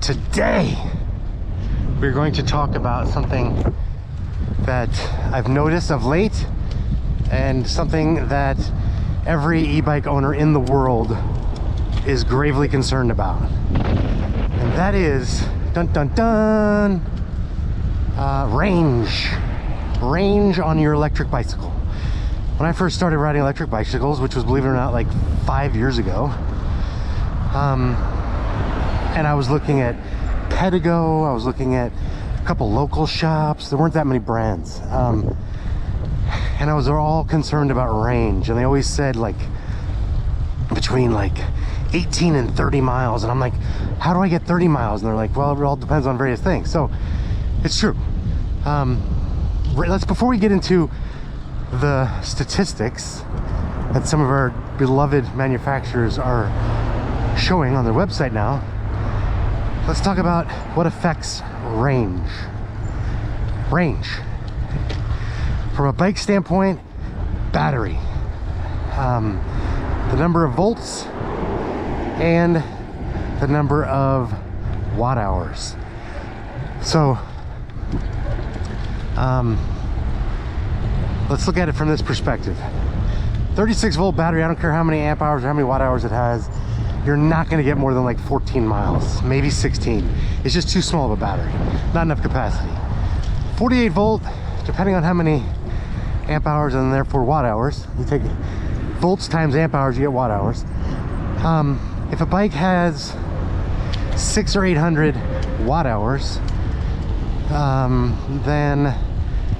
Today, we're going to talk about something that I've noticed of late and something that every e-bike owner in the world is gravely concerned about. And that is, dun dun dun, range. Range on your electric bicycle. When I first started riding electric bicycles, which was, believe it or not, like 5 years ago, and I was looking at Pedigo, I was looking at a couple local shops. There weren't that many brands, and I was all concerned about range, and they always said like between like 18 and 30 miles, and I'm like, how do I get 30 miles? And they're like, well, it all depends on various things. So it's true. Before we get into the statistics that some of our beloved manufacturers are showing on their website now, let's talk about what affects range. Range. From a bike standpoint, battery. The number of volts and the number of watt hours. So, let's look at it from this perspective. 36 volt battery, I don't care how many amp hours or how many watt hours it has, you're not going to get more than like 14 miles, maybe 16. It's just too small of a battery, not enough capacity. 48 volt, depending on how many amp hours and therefore watt hours, you take volts times amp hours, you get watt hours. If a bike has 600 or 800 watt hours, then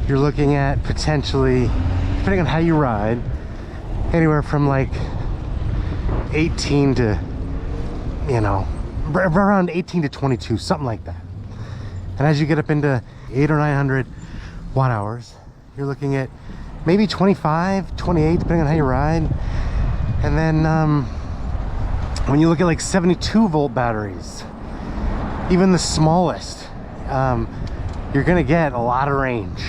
you're looking at potentially, depending on how you ride, anywhere from like 18 to, you know, around 18 to 22, something like that. And as you get up into 800 or 900 watt hours, you're looking at maybe 25, 28, depending on how you ride. And then when you look at like 72 volt batteries, even the smallest, you're gonna get a lot of range.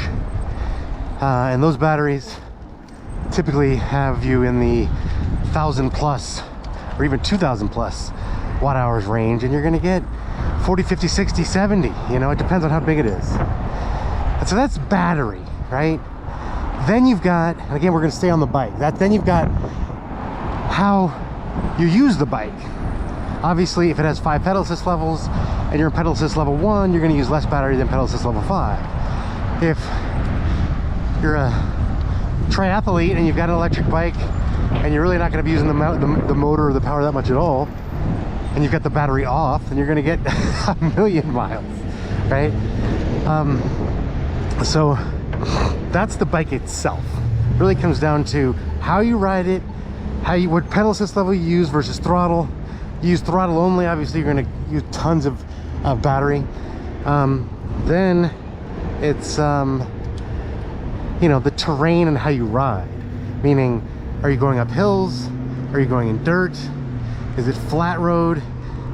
And those batteries typically have you in the 1,000 plus or even 2,000 plus watt hours range, and you're gonna get 40, 50, 60, 70, you know, it depends on how big it is. And so that's battery, right? Then you've got, and again, we're gonna stay on the bike, then you've got how you use the bike. Obviously, if it has 5 pedal assist levels and you're in pedal assist level 1, you're gonna use less battery than pedal assist level 5. If you're a triathlete and you've got an electric bike and you're really not going to be using the motor or the power that much at all, and you've got the battery off, then you're going to get a million miles, right? So that's the bike itself. It really comes down to how you ride it, what pedal assist level you use versus throttle. You use throttle only, obviously you're going to use tons of battery. Then it's you know, the terrain and how you ride, meaning, are you going up hills, are you going in dirt, is it flat road,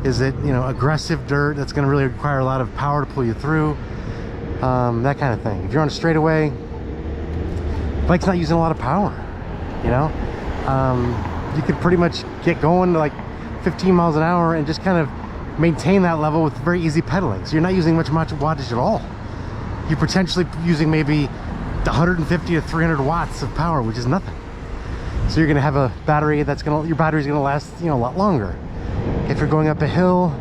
is it, you know, aggressive dirt that's going to really require a lot of power to pull you through, that kind of thing. If you're on a straightaway, bike's not using a lot of power, you know, you could pretty much get going to like 15 miles an hour and just kind of maintain that level with very easy pedaling. So you're not using much wattage at all. You're potentially using maybe 150 to 300 watts of power, which is nothing. So you're going to have a battery your battery's going to last, you know, a lot longer. If you're going up a hill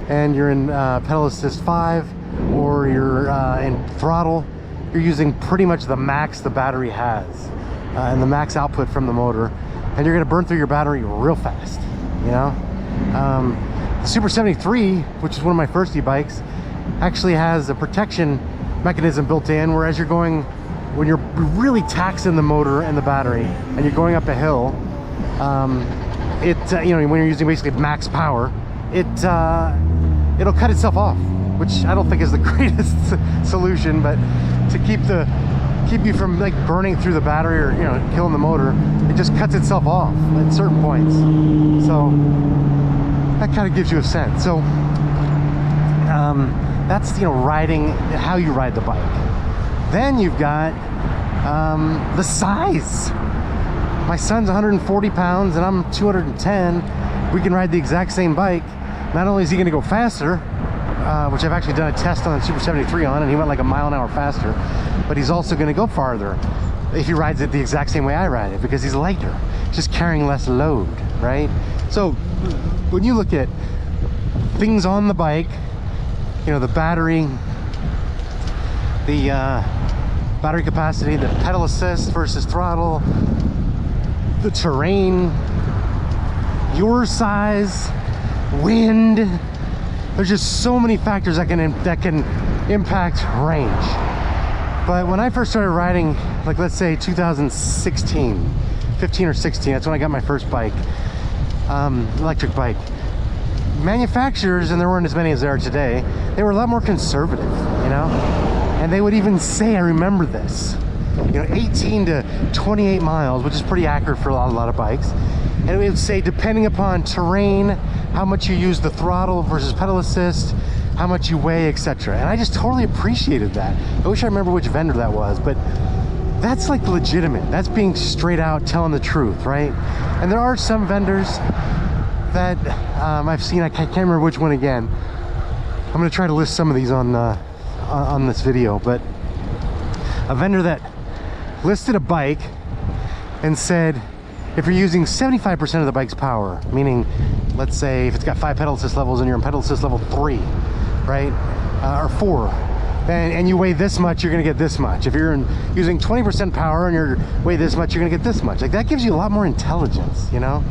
and you're in pedal assist 5 or you're in throttle, you're using pretty much the max the battery has and the max output from the motor, and you're going to burn through your battery real fast, you know. The Super 73, which is one of my first e-bikes, actually has a protection mechanism built in, whereas you're going, when you're really taxing the motor and the battery and you're going up a hill, you know, when you're using basically max power, it'll cut itself off, which I don't think is the greatest solution, but to keep you from like burning through the battery or, you know, killing the motor, it just cuts itself off at certain points. So that kind of gives you a sense. So that's, you know, riding, how you ride the bike. Then you've got the size. My son's 140 pounds and I'm 210. We can ride the exact same bike. Not only is he going to go faster, which I've actually done a test on Super 73 on, and he went like a mile an hour faster. But he's also going to go farther if he rides it the exact same way I ride it, because he's lighter, just carrying less load, right? So when you look at things on the bike, you know, the battery, the battery capacity, the pedal assist versus throttle, the terrain, your size, wind, there's just so many factors that can impact range. But when I first started riding, like let's say 2016, 15 or 16, that's when I got my first bike, electric bike. Manufacturers, and there weren't as many as there are today, they were a lot more conservative, you know? And they would even say, I remember this, you know, 18 to 28 miles, which is pretty accurate for a lot of bikes. And it would say, depending upon terrain, how much you use the throttle versus pedal assist, how much you weigh, etc. And I just totally appreciated that. I wish I remember which vendor that was, but that's like legitimate. That's being straight out, telling the truth, right? And there are some vendors that I've seen, I can't remember which one again. I'm gonna try to list some of these on this video, but a vendor that listed a bike and said, if you're using 75% of the bike's power, meaning, let's say if it's got 5 pedal assist levels and you're on pedal assist level 3, right, or 4, and you weigh this much, you're gonna get this much. If you're using 20% power and you weigh this much, you're gonna get this much. Like, that gives you a lot more intelligence, you know?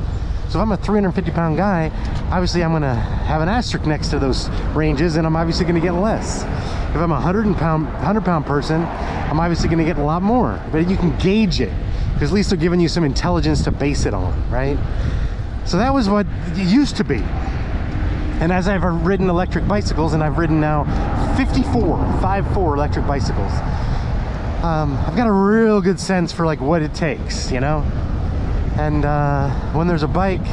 So if I'm a 350-pound guy, obviously I'm gonna have an asterisk next to those ranges, and I'm obviously gonna get less. If I'm a 100-pound person, I'm obviously gonna get a lot more. But you can gauge it, because at least they're giving you some intelligence to base it on, right? So that was what it used to be. And as I've ridden electric bicycles, and I've ridden now 54 electric bicycles, I've got a real good sense for like what it takes, you know? And when there's a bike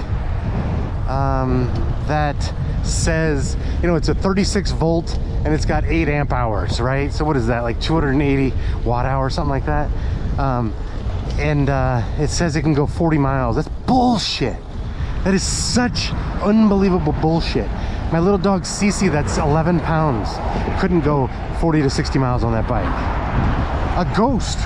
that says, you know, it's a 36 volt and it's got 8 amp hours, right? So what is that, like 280 watt hours, something like that? And it says it can go 40 miles. That's bullshit. That is such unbelievable bullshit. My little dog Cece, that's 11 pounds, couldn't go 40 to 60 miles on that bike. A Ghost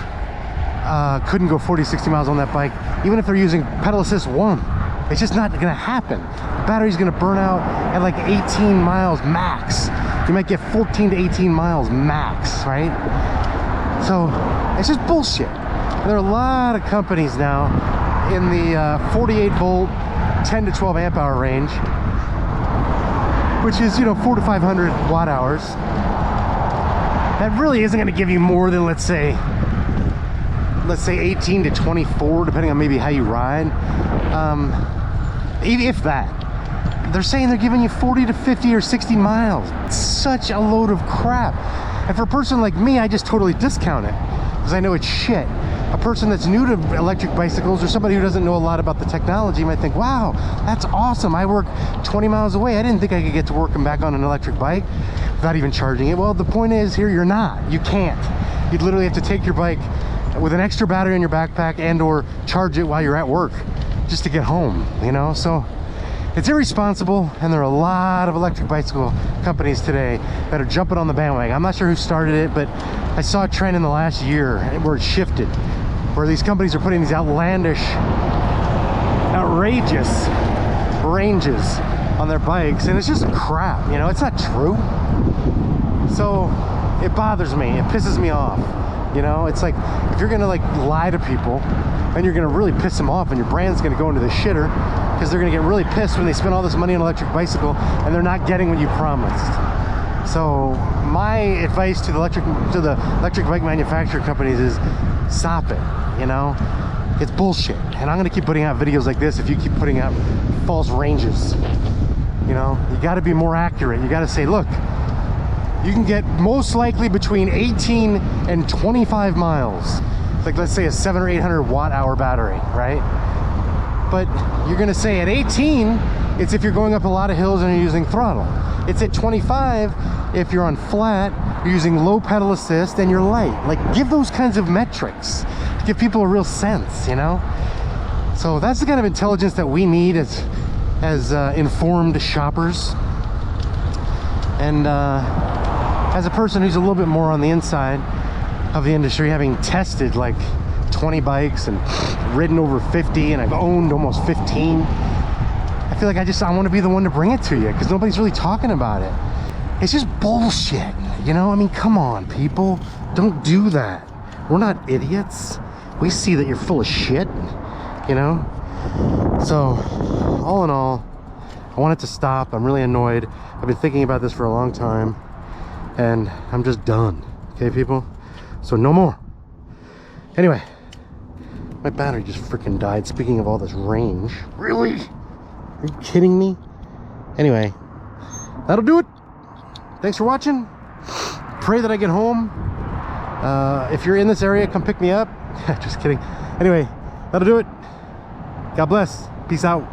couldn't go 40, 60 miles on that bike, even if they're using pedal assist 1. It's just not gonna happen. The battery's gonna burn out at like 18 miles max. You might get 14 to 18 miles max, right? So it's just bullshit. And there are a lot of companies now in the 48 volt, 10 to 12 amp hour range, which is, you know, 400 to 500 watt hours. That really isn't gonna give you more than, let's say 18 to 24, depending on maybe how you ride. If that. They're saying they're giving you 40 to 50 or 60 miles. It's such a load of crap. And for a person like me, I just totally discount it, because I know it's shit. A person that's new to electric bicycles, or somebody who doesn't know a lot about the technology, might think, wow, that's awesome. I work 20 miles away. I didn't think I could get to work and back on an electric bike without even charging it. Well, the point is here, you're not. You can't. You'd literally have to take your bike with an extra battery in your backpack and or charge it while you're at work just to get home, you know? So it's irresponsible, and there are a lot of electric bicycle companies today that are jumping on the bandwagon. I'm not sure who started it, but I saw a trend in the last year where it shifted, where these companies are putting these outlandish, outrageous ranges on their bikes, and it's just crap, you know? It's not true. So it bothers me, it pisses me off. You know, it's like, if you're gonna like lie to people, and you're gonna really piss them off, and your brand's gonna go into the shitter, because they're gonna get really pissed when they spend all this money on an electric bicycle and they're not getting what you promised. So my advice to the electric bike manufacturer companies is stop it, you know? It's bullshit. And I'm gonna keep putting out videos like this if you keep putting out false ranges. You know, you gotta be more accurate. You gotta say, look, you can get most likely between 18 and 25 miles. Like, let's say a 700 or 800 watt hour battery, right? But you're gonna say at 18, it's if you're going up a lot of hills and you're using throttle. It's at 25 if you're on flat, you're using low pedal assist, and you're light. Like, give those kinds of metrics to give people a real sense, you know? So that's the kind of intelligence that we need as informed shoppers. And as a person who's a little bit more on the inside of the industry, having tested like 20 bikes and ridden over 50, and I've owned almost 15, I feel like I want to be the one to bring it to you, because nobody's really talking about it. It's just bullshit, you know? I mean, come on, people, don't do that. We're not idiots. We see that you're full of shit, you know? So all in all, I want it to stop. I'm really annoyed. I've been thinking about this for a long time, and I'm just done. Okay, people? So no more. Anyway, my battery just freaking died. Speaking of all this range. Really? Are you kidding me? Anyway, that'll do it. Thanks for watching. Pray that I get home. If you're in this area, come pick me up. Just kidding. Anyway, that'll do it. God bless. Peace out.